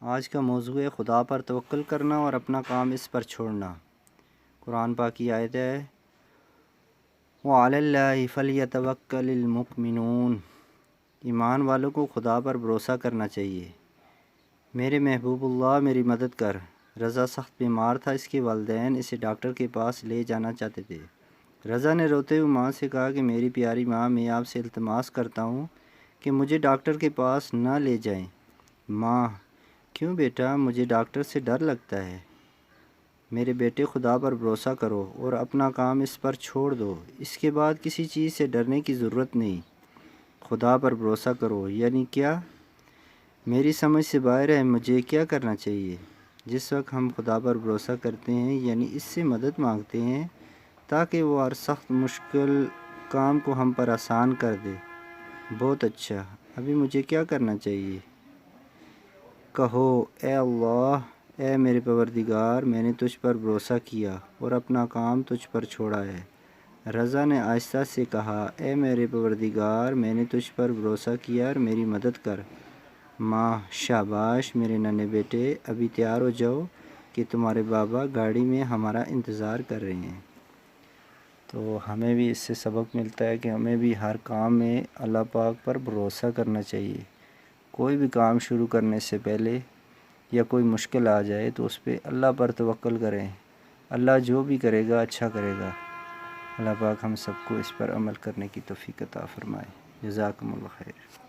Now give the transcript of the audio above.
آج کا موضوع ہے خدا پر توکل کرنا اور اپنا کام اس پر چھوڑنا۔ قرآن پاک کی آیت ہے وَعَلَى اللَّهِ فَلْيَتَوَكَّلِ الْمُؤْمِنُونَ، ایمان والوں کو خدا پر بھروسہ کرنا چاہیے۔ میرے محبوب اللہ میری مدد کر۔ رضا سخت بیمار تھا، اس کے والدین اسے ڈاکٹر کے پاس لے جانا چاہتے تھے۔ رضا نے روتے ہوئے ماں سے کہا کہ میری پیاری ماں، میں آپ سے التماس کرتا ہوں کہ مجھے ڈاکٹر کے پاس نہ لے جائیں۔ ماں: کیوں بیٹا؟ مجھے ڈاکٹر سے ڈر لگتا ہے۔ میرے بیٹے، خدا پر بھروسہ کرو اور اپنا کام اس پر چھوڑ دو، اس کے بعد کسی چیز سے ڈرنے کی ضرورت نہیں۔ خدا پر بھروسہ کرو یعنی کیا؟ میری سمجھ سے باہر ہے۔ مجھے کیا کرنا چاہیے؟ جس وقت ہم خدا پر بھروسہ کرتے ہیں یعنی اس سے مدد مانگتے ہیں تاکہ وہ ہر سخت مشکل کام کو ہم پر آسان کر دے۔ بہت اچھا، ابھی مجھے کیا کرنا چاہیے؟ کہو اے اللہ، اے میرے پروردگار، میں نے تجھ پر بھروسہ کیا اور اپنا کام تجھ پر چھوڑا ہے۔ رضا نے آہستہ سے کہا اے میرے پروردگار، میں نے تجھ پر بھروسہ کیا اور میری مدد کر۔ ماں: شاباش میرے ننھے بیٹے، ابھی تیار ہو جاؤ کہ تمہارے بابا گاڑی میں ہمارا انتظار کر رہے ہیں۔ تو ہمیں بھی اس سے سبق ملتا ہے کہ ہمیں بھی ہر کام میں اللہ پاک پر بھروسہ کرنا چاہیے۔ کوئی بھی کام شروع کرنے سے پہلے یا کوئی مشکل آ جائے تو اس پہ اللہ پر توکل کریں۔ اللہ جو بھی کرے گا اچھا کرے گا۔ اللہ پاک ہم سب کو اس پر عمل کرنے کی توفیق عطا فرمائے۔ جزاکم اللہ خیر۔